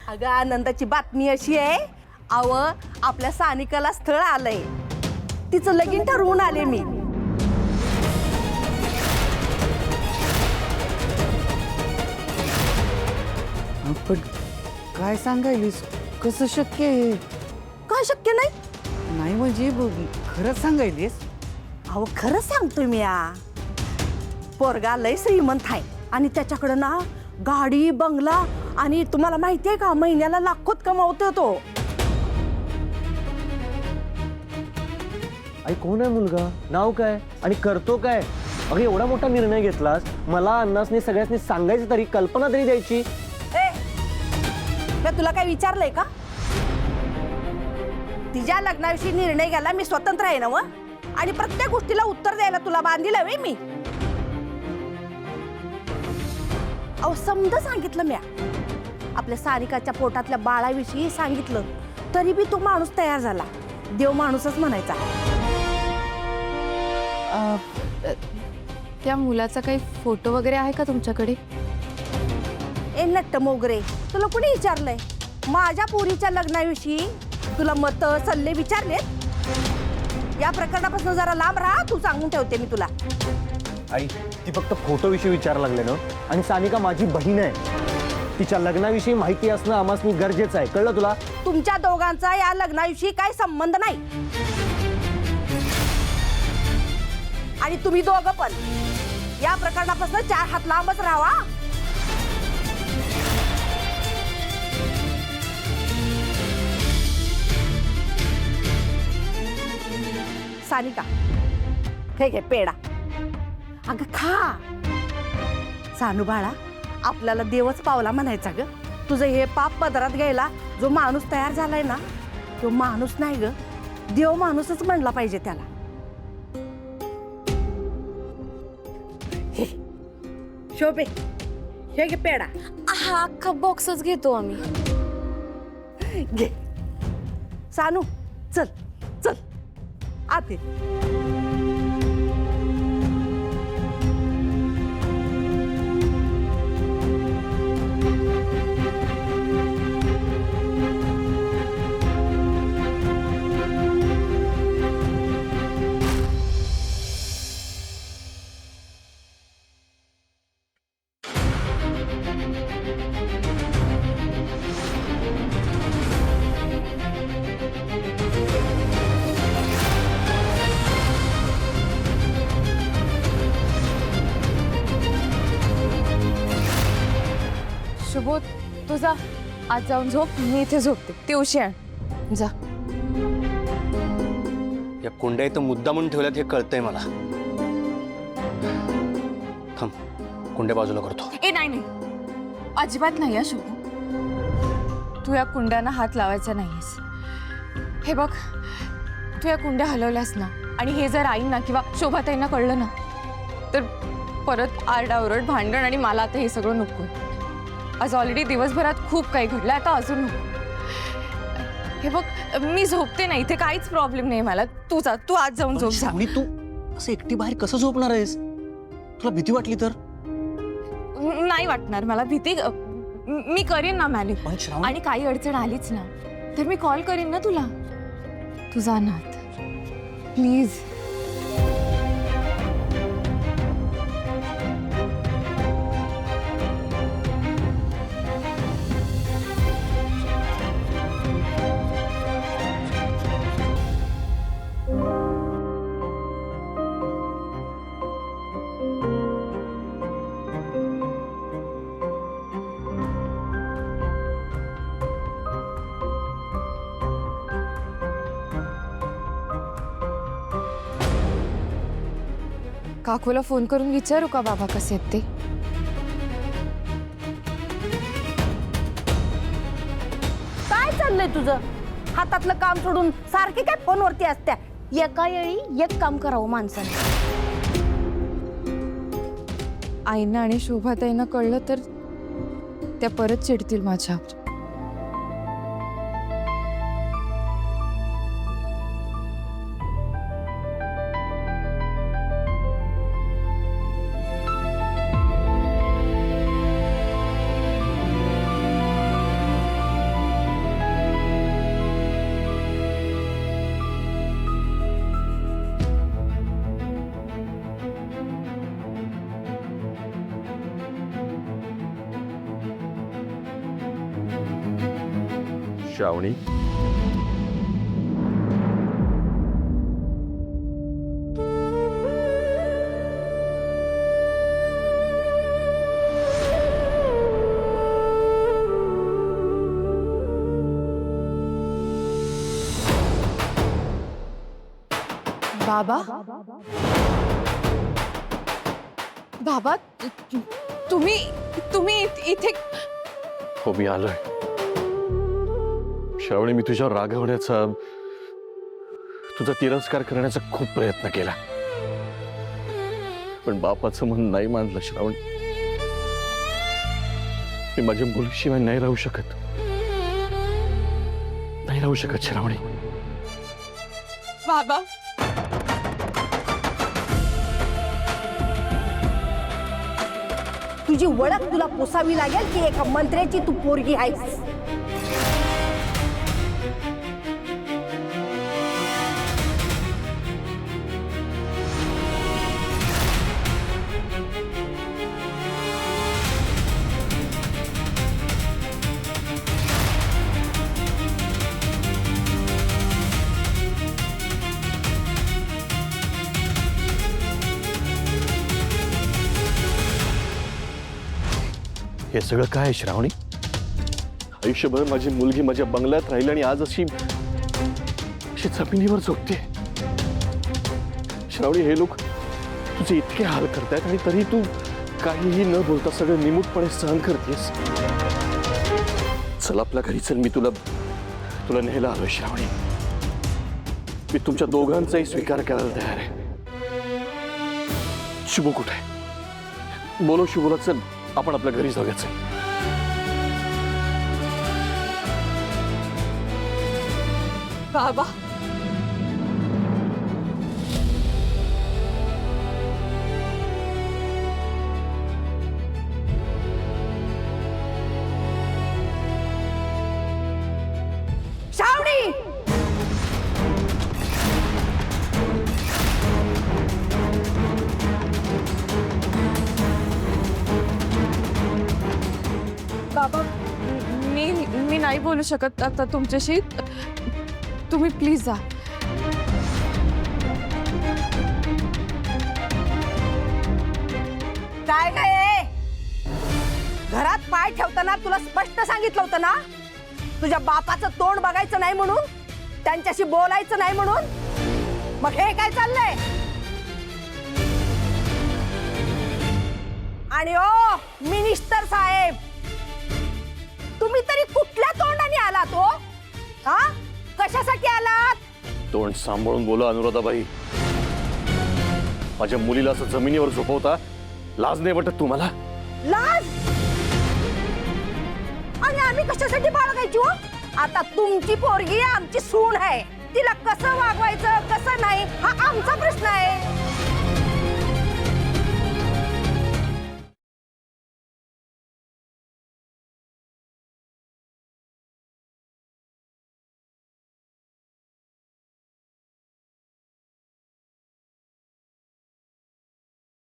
अगं आनंदाची बातमी अशी आहे, अव आपल्या सानिकाला स्थळ आलंय, तिचं लगीन ठरवून आले मी. पण काय सांगायलीस, कसं शक्य आहे? का शक्य नाही? नाही म्हणजे खरंच सांगायलीस? अहो खरंच सांगतोय मी. पोरगा लय श्रीमंत आहे आणि त्याच्याकडं ना गाडी बंगला, आणि तुम्हाला माहितीये का महिन्याला लाखोत कमावतो तो. आई कोण आहे मुलगा, नाव काय आणि करतो काय? अगं एवढा मोठा निर्णय घेतलास, मला अन्नासनी सगळ्यांनी सांगायचं तरी, कल्पना तरी द्यायची. तुला काय विचारलंय का? तिच्या लग्नाविषयी निर्णय घ्यायला मी स्वतंत्र आहे ना व, आणि प्रत्येक गोष्टीला उत्तर द्यायला तुला बांधील वे मी. अहो समजा सांगितलं म्या, आपल्या सारिकाच्या पोटातल्या बाळाविषयी सांगितलं, तरी बी तो माणूस तयार झाला. देव माणूसच म्हणायचा. त्या मुलाचा काही फोटो वगैरे आहे का तुमच्याकडे? ए नट्ट मोगरे, तुला कुणी विचारलंय? माझ्या पोरीच्या लग्नाविषयी तुला मत सल्ले विचारलेत? या प्रकरणापासून जरा लांब राहा, तू सांगून ठेवते मी तुला. आई ती फक्त फोटोविषयी विचारायला लागले ना, आणि सानिका माझी बहीण आहे, तिच्या लग्नाविषयी माहिती असणं आम्हाला गरजेचं आहे, कळलं तुला? तुमच्या दोघांचा या लग्नाविषयी काही संबंध नाही, आणि तुम्ही दोघं पण या प्रकरणापासून 4 हात लांबच राहा. सानिका, हे घे पेढा. अगं खा. सानू बाळा, आपल्याला देवच पावला म्हणायचा ग. तुझं हे पाप पदरात घ्यायला जो माणूस तयार झालाय ना, तो माणूस नाही ग, देव माणूसच म्हणला पाहिजे त्याला. हे शोभे, हे घे पेढा. हा अख्खा बॉक्सच घेतो आम्ही. घे. सानू चल चल आते. शुभो, तुझा आज जाऊन झोप, मी इथे झोपते. ते उशी आण जा. या कुंड्या इथं मुद्दा म्हणून ठेवल्यात हे कळतंय मला. थांब, कुंड्या बाजूला करतो. ए नाही नाही, अजिबात नाही. शुभो, तू या कुंड्यांना हात लावायचा नाहीस. हे बघ, तू या कुंड्या हलवल्यास ना, आणि हे जर आईंना किंवा शोभाताईंना कळलं ना, तर परत आरडाओरड, भांडण, आणि मला आता हे सगळं नको. आज ऑलरेडी दिवसभरात खूप काही घडलं, आता अजून नको. हे बघ, मी झोपते ना इथे, काहीच प्रॉब्लेम नाही मला. तू जा, तू आज जाऊन झोप जा. तू असं एकटी बाहेर कसं झोपणार आहेस? तुला भीती वाटली तर? नाही वाटणार मला भीती. मी करीन ना मॅनेज, आणि काही अडचण आलीच ना तर मी कॉल करीन ना तुला. तू जा ना प्लीज. काकूला फोन करून विचारू का बाबा कसे आहेत ते? काय चाललंय तुझं? हातातलं काम सोडून सारखे काय फोनवरती असत्या? एका वेळी एक काम करावं माणसाने. आईना आणि शोभाताईंना कळलं तर त्या परत चिडतील माझ्यावर. श्रावणी, बाबा बाबा तुम्ही तुम्ही इथे हो मी आलोय. श्रावणी, मी तुझ्यावर रागवण्याचा, तुझा तिरस्कार करण्याचा खूप प्रयत्न केला, पण बापाचं मन नाही मानलं. श्रावणी, मी माझ्या मुलीशिवाय नाही राहू शकत, नाही राहू शकत. श्रावणी बाबा, तुझी ओळख तुला पोसावी लागेल की एका मंत्र्याची तू पोरगी आहेस. हे सगळं काय आहे श्रावणी? आयुष्यभर माझी मुलगी माझ्या बंगल्यात राहिली आणि आज अशी जमिनीवर झोपते. श्रावणी, हे लोक तुझे इतके हाल करतायत आणि तरी तू काहीही न बोलता सगळं निमूटपणे सहन करतेस. चल आपल्या घरी चल, मी तुला न्यायला आलोय. श्रावणी, मी तुमच्या दोघांचाही स्वीकार करायला तयार आहे. शुभू कुठे आहे? बोलो शुभूला, चल आपण आपल्या घरी जाऊया. चल. बाबा, श्रावणी, बाबा, मी नाही बोलू शकत आता तुमच्याशी. तुम्ही प्लीज जा. काय काय आहे? घरात पाय ठेवताना तुला स्पष्ट सांगितलं होतं ना, तुझ्या बापाचं तोंड बघायचं नाही म्हणून, त्यांच्याशी बोलायचं नाही म्हणून. मग हे काय चाललंय? आणि ओ मिनिस्टर साहेब, तुम्ही तरी कुठल्या तोंडाने आलात हो? हा, कशासाठी आलात? तोंड सांभाळून बोला अनुराधाबाई. माझ्या मुलीला असं जमिनीवर झोपवता लाज नाही वाटत तुम्हाला? लाज? आणि आम्ही कशासाठी बाळगायची हो? आता तुमची पोरगी आमची सून आहे, तिला कसं वागवायचं कसं नाही हा आमचा प्रश्न आहे.